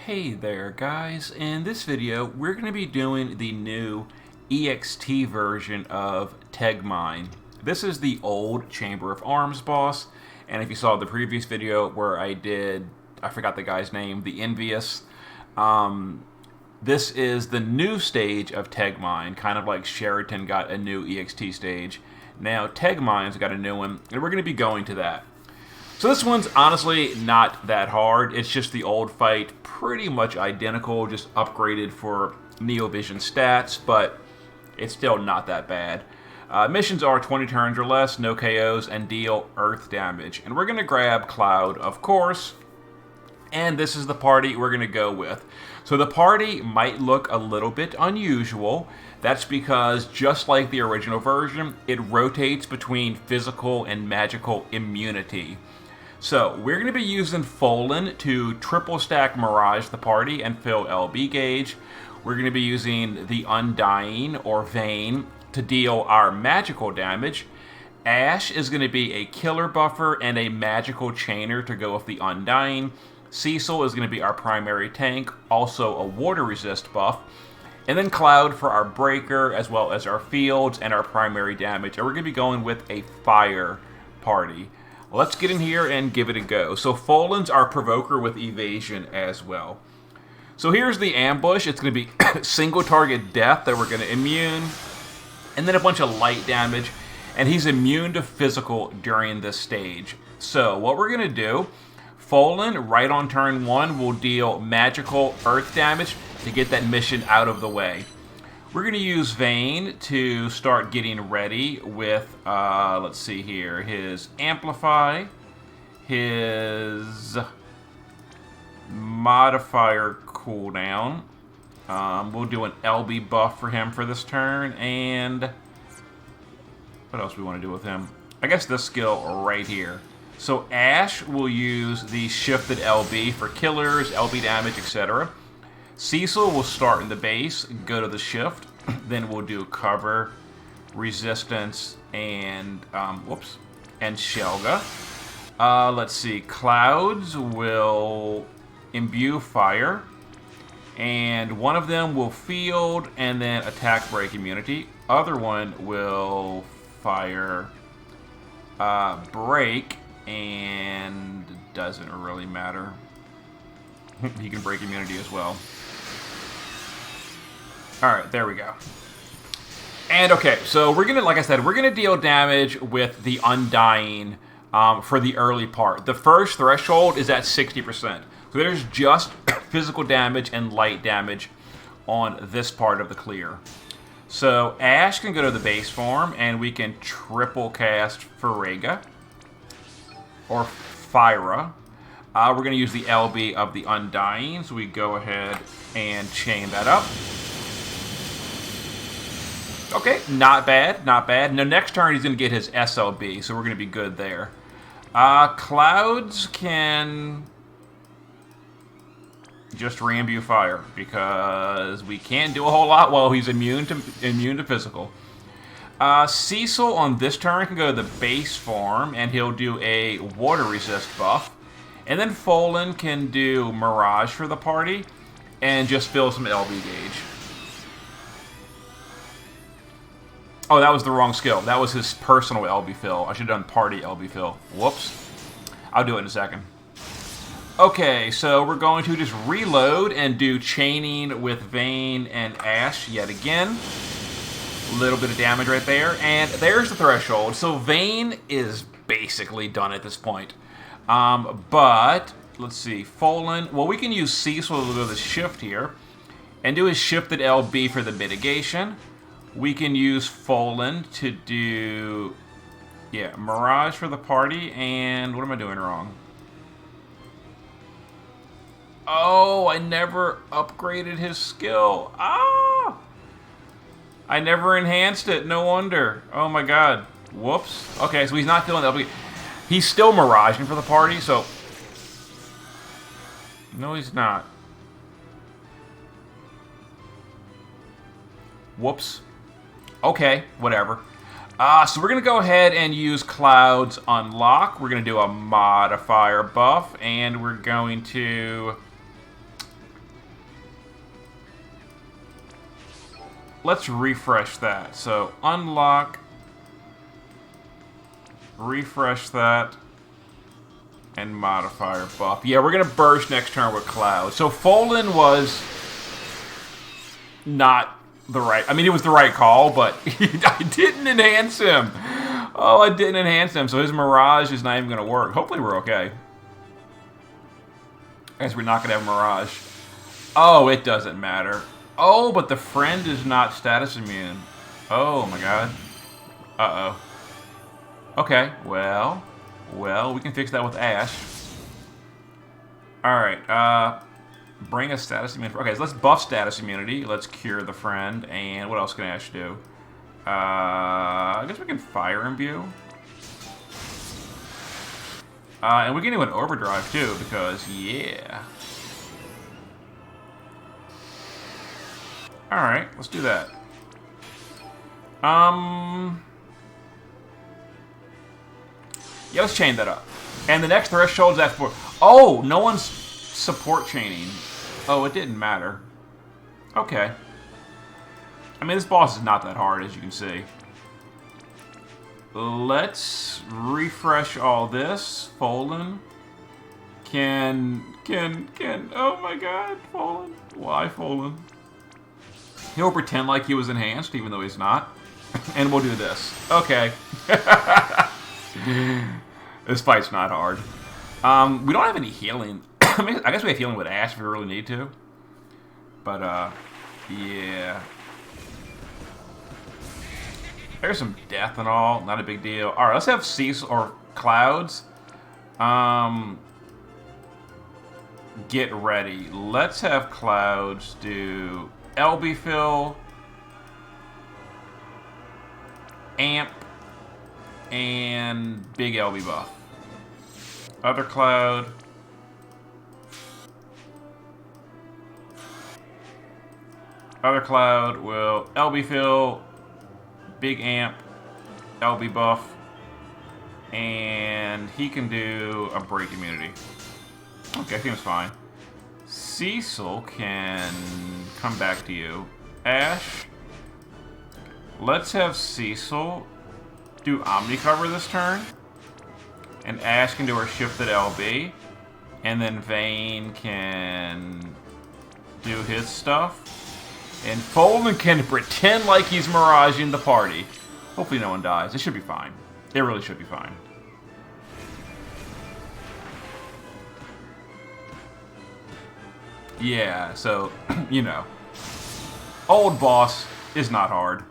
Hey there guys, in this video we're going to be doing the new EXT version of Tegmine. This is the old Chamber of Arms boss, and if you saw the previous video where I forgot the guy's name, the Envious, this is the new stage of Tegmine, kind of like Sheraton got a new EXT stage. Now Tegmine's got a new one, and we're going to be going to that. So this one's honestly not that hard. It's just the old fight, pretty much identical, just upgraded for Neovision stats, but it's still not that bad. Missions are 20 turns or less, no KOs, and deal earth damage. And we're going to grab Cloud, of course, and this is the party we're going to go with. So the party might look a little bit unusual. That's because, just like the original version, it rotates between physical and magical immunity. So, we're going to be using Folan to triple stack Mirage the party and fill LB gauge. We're going to be using the Undying, or Vane, to deal our magical damage. Ash is going to be a killer buffer and a magical chainer to go with the Undying. Cecil is going to be our primary tank, also a water resist buff. And then Cloud for our breaker, as well as our fields and our primary damage. And we're going to be going with a fire party. Let's get in here and give it a go. So Folan's our provoker with evasion as well. So here's the ambush. It's going to be single target death that we're going to immune. And then a bunch of light damage. And he's immune to physical during this stage. So what we're going to do, Folan, right on turn 1, will deal magical earth damage to get that mission out of the way. We're going to use Vane to start getting ready with, let's see here, his Amplify, his Modifier cooldown. We'll do an LB buff for him for this turn, and what else do we want to do with him? I guess this skill right here. So Ash will use the shifted LB for killers, LB damage, etc. Cecil will start in the base, go to the shift, then we'll do cover, resistance, and and Shelga. Let's see, Clouds will imbue fire, and one of them will field and then attack break immunity. Other one will fire break, and doesn't really matter. He can break immunity as well. Alright, there we go. And okay, so we're gonna, like I said, we're gonna deal damage with the Undying for the early part. The first threshold is at 60%. So there's just physical damage and light damage on this part of the clear. So Ash can go to the base form, and we can triple cast Farega or Fyra. We're gonna use the LB of the Undying, so we go ahead and chain that up. Okay, not bad, not bad. Now, next turn, he's going to get his SLB, so we're going to be good there. Clouds can just re-imbue fire, because we can't do a whole lot while he's immune to physical. Cecil, on this turn, can go to the base form, and he'll do a water resist buff. And then Folan can do Mirage for the party, and just fill some LB gauge. Oh, that was the wrong skill. That was his personal LB fill. I should have done party LB fill. Whoops. I'll do it in a second. Okay, so we're going to just reload and do chaining with Vane and Ash yet again. A little bit of damage right there. And there's the threshold. So Vane is basically done at this point. But, let's see. Folan. Well, we can use Cecil to go to the shift here. And do his shifted LB for the mitigation. We can use Folan to do, Mirage for the party, and what am I doing wrong? Oh, I never upgraded his skill. Ah! I never enhanced it, no wonder. Oh my god. Whoops. Okay, so he's not feeling LB. He's still Miraging for the party, so... No, he's not. Whoops. Okay, whatever. So we're going to go ahead and use Cloud's Unlock. We're going to do a modifier buff, and we're going to let's refresh that. So unlock, refresh that, and modifier buff. Yeah, we're gonna burst next turn with Cloud. So Folan was not the right. I mean, it was the right call, but I didn't enhance him. Oh, I didn't enhance him, so his Mirage is not even gonna work. Hopefully, we're okay. I guess we're not gonna have Mirage. Oh, it doesn't matter. Oh, but the friend is not status immune. Oh my god. Uh-oh. Okay, well, we can fix that with Ash. Alright, bring a status immunity. Okay, so let's buff status immunity. Let's cure the friend. And what else can Ash do? I guess we can fire imbue. And we can do an overdrive too, because, yeah. Alright, let's do that. Yeah, let's chain that up. And the next threshold is F4. Oh, no one's support chaining. Oh, it didn't matter. Okay. I mean, this boss is not that hard, as you can see. Let's refresh all this. Folan. Oh my god, Folan. Why Folan? He'll pretend like he was enhanced, even though he's not. And we'll do this. Okay. This fight's not hard. We don't have any healing. I mean, I guess we have healing with Ash if we really need to. But, yeah. There's some death and all. Not a big deal. Alright, let's have Cecil or Clouds. Get ready. Let's have Clouds do LB fill, amp, and big LB buff. Other Cloud. Other Cloud will LB fill, big amp, LB buff, and he can do a break immunity. Okay, seems fine. Cecil can come back to you. Ash, let's have Cecil do Omni cover this turn, and Ash can do her shifted LB, and then Vayne can do his stuff, and Folan can pretend like he's miraging the party. Hopefully no one dies. It should be fine. It really should be fine. Yeah, so, you know, old boss is not hard.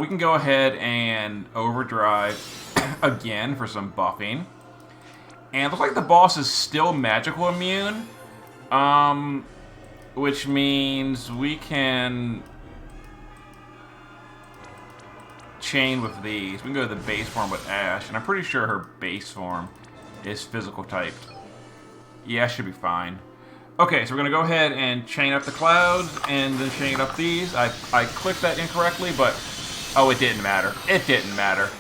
We can go ahead and overdrive again for some buffing. And it looks like the boss is still magical immune. Which means we can chain with these. We can go to the base form with Ash, and I'm pretty sure her base form is physical typed. Yeah, should be fine. Okay, so we're going to go ahead and chain up the Clouds, and then chain up these. I clicked that incorrectly, but... oh, it didn't matter. It didn't matter.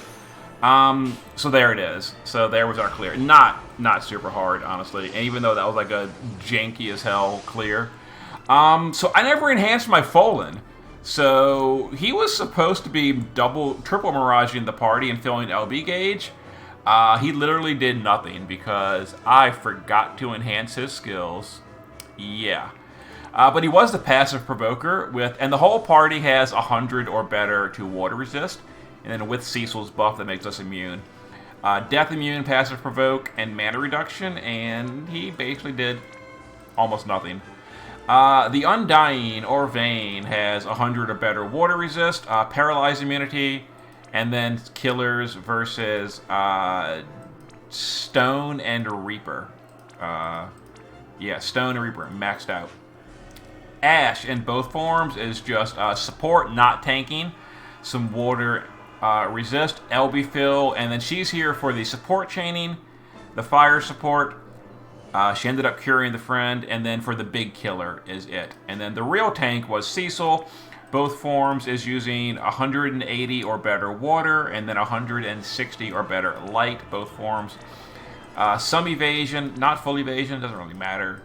So there it is. So there was our clear. Not super hard, honestly. And even though that was like a janky as hell clear. So I never enhanced my Folan. So he was supposed to be triple miraging the party and filling LB gauge. He literally did nothing because I forgot to enhance his skills. Yeah. But he was the passive provoker and the whole party has 100 or better to water resist. And then with Cecil's buff that makes us immune. Death immune, passive provoke, and mana reduction, and he basically did almost nothing. The Undying or Vayne has 100 or better water resist, paralyze immunity, and then killers versus Stone and Reaper. Yeah, Stone and Reaper, maxed out. Ash in both forms is just support, not tanking. Some water resist, LB fill, and then she's here for the support chaining, the fire support. She ended up curing the friend, and then for the big killer is it. And then the real tank was Cecil. Both forms is using 180 or better water, and then 160 or better light, both forms. Some evasion, not full evasion, doesn't really matter.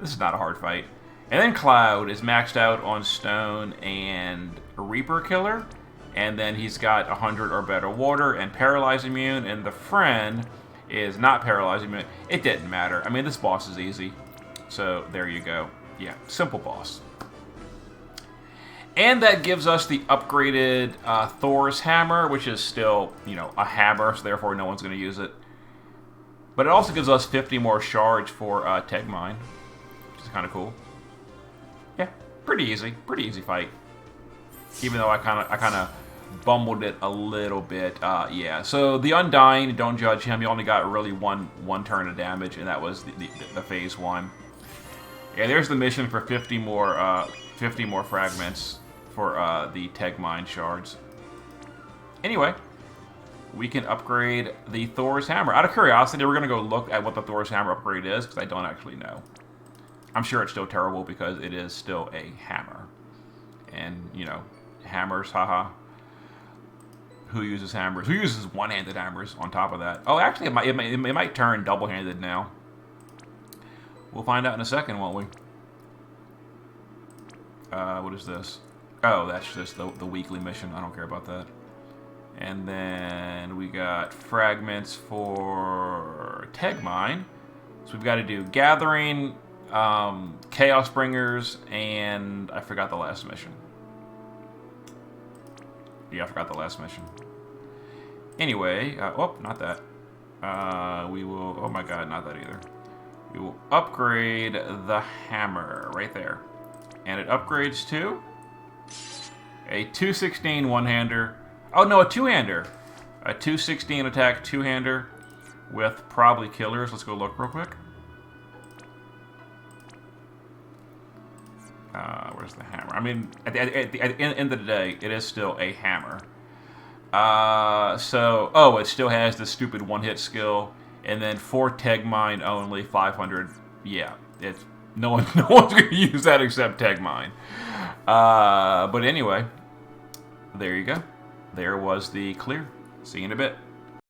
This is not a hard fight. And then Cloud is maxed out on Stone and Reaper Killer. And then he's got 100 or better water and Paralyze Immune. And the friend is not Paralyze Immune. It didn't matter. I mean, this boss is easy. So there you go. Yeah, simple boss. And that gives us the upgraded Thor's Hammer, which is still, you know, a hammer, so therefore no one's going to use it. But it also gives us 50 more shards for Tegmine, which is kind of cool. Yeah, pretty easy fight. Even though I kind of bumbled it a little bit. Yeah, so the Undying, don't judge him. He only got really one turn of damage, and that was the phase 1. Yeah, there's the mission for 50 more fragments for the Tegmine shards. Anyway, we can upgrade the Thor's Hammer. Out of curiosity, we're going to go look at what the Thor's Hammer upgrade is, because I don't actually know. I'm sure it's still terrible because it is still a hammer. And, you know, hammers, haha. Who uses hammers? Who uses one-handed hammers on top of that? Oh, actually, it might turn double-handed now. We'll find out in a second, won't we? What is this? Oh, that's just the weekly mission. I don't care about that. And then we got fragments for Tegmine. So we've got to do Gathering, Chaos Bringers, and I forgot the last mission. Yeah, I forgot the last mission. Anyway, oh, not that. We will, oh my god, not that either. We will upgrade the hammer right there. And it upgrades to a 216 one-hander. Oh no, a two-hander. A 216 attack two-hander with probably killers. Let's go look real quick. Where's the hammer? I mean, at the end of the day, it is still a hammer. Oh, it still has the stupid one-hit skill. And then for Tegmine only, 500. Yeah, it's no one's going to use that except Tegmine. But anyway, there you go. There was the clear. See you in a bit.